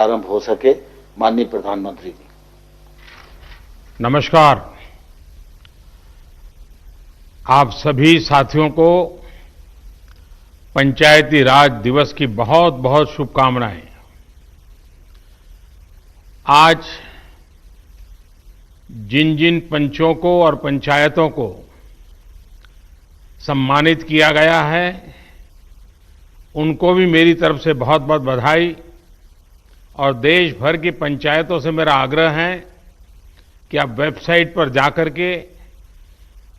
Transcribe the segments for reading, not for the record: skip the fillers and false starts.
आरंभ हो सके। माननीय प्रधानमंत्री जी। नमस्कार। आप सभी साथियों को पंचायती राज दिवस की बहुत बहुत शुभकामनाएं। आज जिन जिन पंचों को और पंचायतों को सम्मानित किया गया है, उनको भी मेरी तरफ से बहुत बहुत बधाई। और देश भर की पंचायतों से मेरा आग्रह है कि आप वेबसाइट पर जाकर के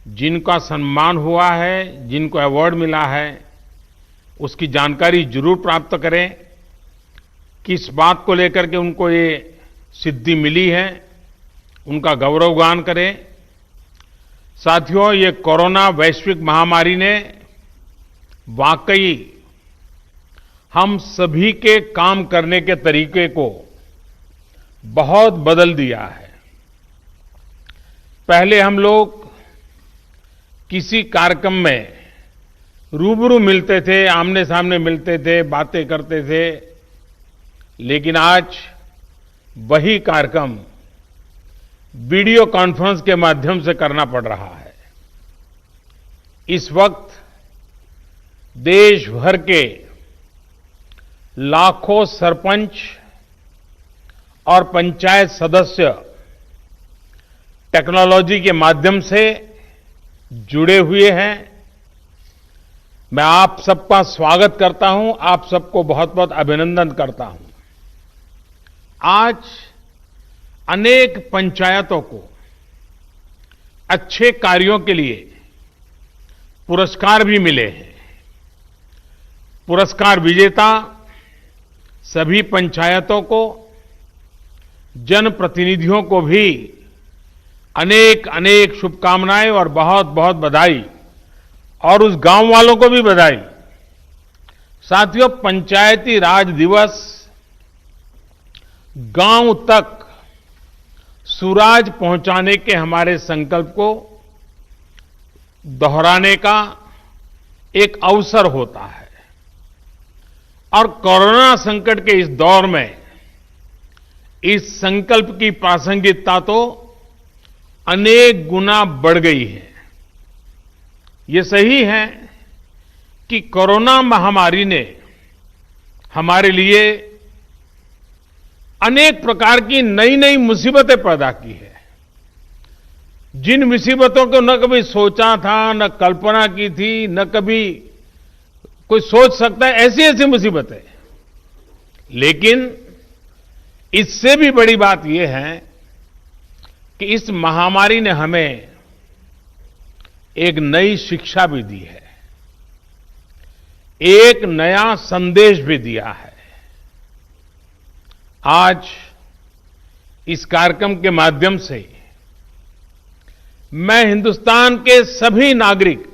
जिनका सम्मान हुआ है, जिनको अवार्ड मिला है, उसकी जानकारी जरूर प्राप्त करें। किस बात को लेकर के उनको ये सिद्धि मिली है, उनका गौरवगान करें। साथियों, ये कोरोना वैश्विक महामारी ने वाकई हम सभी के काम करने के तरीके को बहुत बदल दिया है। पहले हम लोग किसी कार्यक्रम में रूबरू मिलते थे, आमने सामने मिलते थे, बातें करते थे, लेकिन आज वही कार्यक्रम वीडियो कॉन्फ्रेंस के माध्यम से करना पड़ रहा है। इस वक्त देश भर के लाखों सरपंच और पंचायत सदस्य टेक्नोलॉजी के माध्यम से जुड़े हुए हैं। मैं आप सबका स्वागत करता हूं, आप सबको बहुत बहुत अभिनंदन करता हूं। आज अनेक पंचायतों को अच्छे कार्यों के लिए पुरस्कार भी मिले हैं। पुरस्कार विजेता सभी पंचायतों को, जनप्रतिनिधियों को भी अनेक अनेक शुभकामनाएं और बहुत बहुत बधाई, और उस गांव वालों को भी बधाई। साथियों, पंचायती राज दिवस गांव तक सुराज पहुंचाने के हमारे संकल्प को दोहराने का एक अवसर होता है। और कोरोना संकट के इस दौर में इस संकल्प की प्रासंगिकता तो अनेक गुना बढ़ गई है। ये सही है कि कोरोना महामारी ने हमारे लिए अनेक प्रकार की नई नई मुसीबतें पैदा की है। जिन मुसीबतों को न कभी सोचा था, न कल्पना की थी, न कभी कोई सोच सकता है, ऐसी ऐसी मुसीबतें। लेकिन इससे भी बड़ी बात यह है कि इस महामारी ने हमें एक नई शिक्षा भी दी है, एक नया संदेश भी दिया है। आज इस कार्यक्रम के माध्यम से मैं हिंदुस्तान के सभी नागरिक,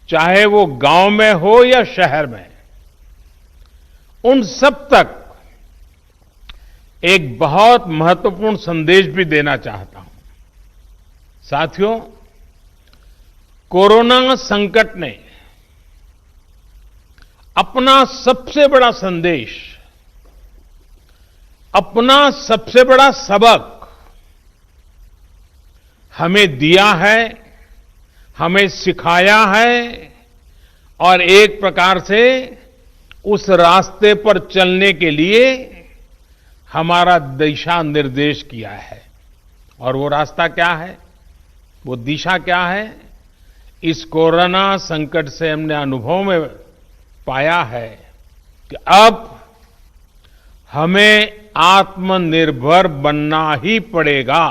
चाहे वो गांव में हो या शहर में, उन सब तक एक बहुत महत्वपूर्ण संदेश भी देना चाहता हूं। साथियों, कोरोना संकट ने अपना सबसे बड़ा संदेश, अपना सबसे बड़ा सबक हमें दिया है, हमें सिखाया है, और एक प्रकार से उस रास्ते पर चलने के लिए हमारा दिशा निर्देश किया है। और वो रास्ता क्या है, वो दिशा क्या है? इस कोरोना संकट से हमने अनुभव में पाया है कि अब हमें आत्मनिर्भर बनना ही पड़ेगा।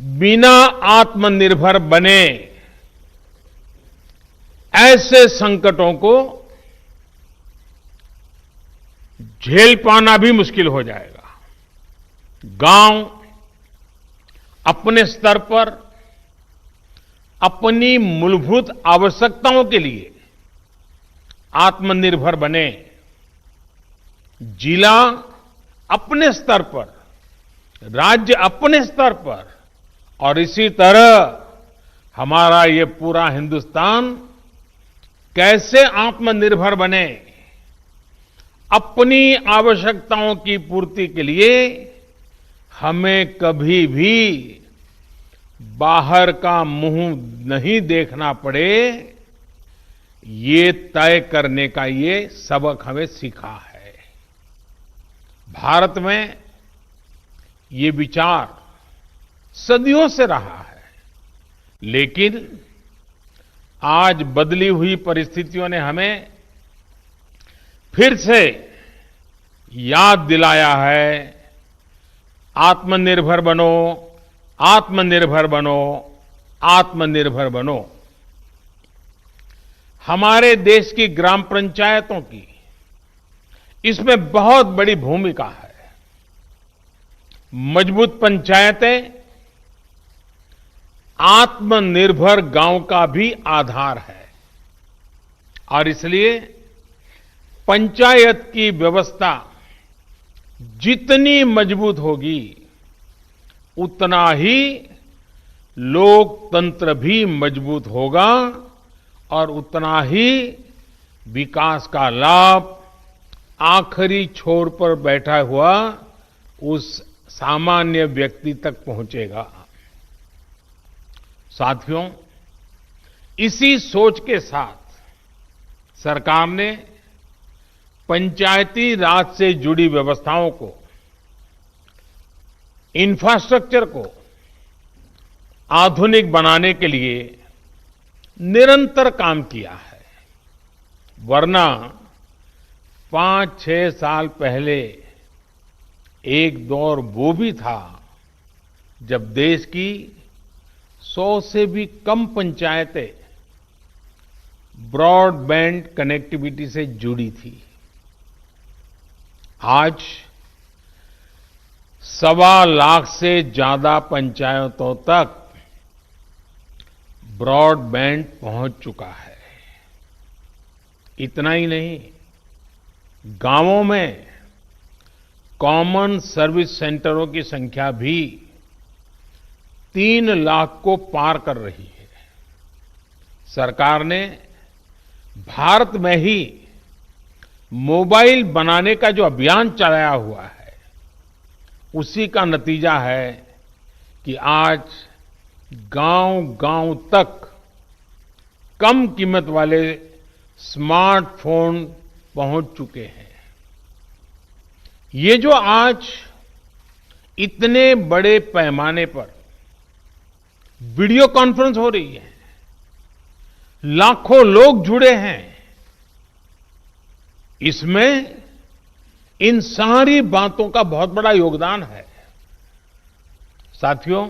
बिना आत्मनिर्भर बने ऐसे संकटों को झेल पाना भी मुश्किल हो जाएगा। गांव अपने स्तर पर अपनी मूलभूत आवश्यकताओं के लिए आत्मनिर्भर बने, जिला अपने स्तर पर, राज्य अपने स्तर पर, और इसी तरह हमारा ये पूरा हिंदुस्तान कैसे आत्मनिर्भर बने, अपनी आवश्यकताओं की पूर्ति के लिए हमें कभी भी बाहर का मुंह नहीं देखना पड़े, ये तय करने का ये सबक हमें सीखा है। भारत में ये विचार सदियों से रहा है, लेकिन आज बदली हुई परिस्थितियों ने हमें फिर से याद दिलाया है, आत्मनिर्भर बनो, आत्मनिर्भर बनो, आत्मनिर्भर बनो। हमारे देश की ग्राम पंचायतों की इसमें बहुत बड़ी भूमिका है। मजबूत पंचायतें आत्मनिर्भर गांव का भी आधार है और इसलिए पंचायत की व्यवस्था जितनी मजबूत होगी, उतना ही लोकतंत्र भी मजबूत होगा और उतना ही विकास का लाभ आखिरी छोर पर बैठा हुआ उस सामान्य व्यक्ति तक पहुंचेगा। साथियों, इसी सोच के साथ सरकार ने पंचायती राज से जुड़ी व्यवस्थाओं को, इंफ्रास्ट्रक्चर को आधुनिक बनाने के लिए निरंतर काम किया है। वरना 5-6 साल पहले एक दौर वो भी था जब देश की 100 से भी कम पंचायतें ब्रॉडबैंड कनेक्टिविटी से जुड़ी थी। आज 1.25 लाख से ज्यादा पंचायतों तक ब्रॉडबैंड पहुंच चुका है। इतना ही नहीं, गांवों में कॉमन सर्विस सेंटरों की संख्या भी 3 लाख को पार कर रही है। सरकार ने भारत में ही मोबाइल बनाने का जो अभियान चलाया हुआ है, उसी का नतीजा है कि आज गांव-गांव तक कम कीमत वाले स्मार्टफोन पहुंच चुके हैं। ये जो आज इतने बड़े पैमाने पर वीडियो कॉन्फ्रेंस हो रही है, लाखों लोग जुड़े हैं, इसमें इन सारी बातों का बहुत बड़ा योगदान है। साथियों,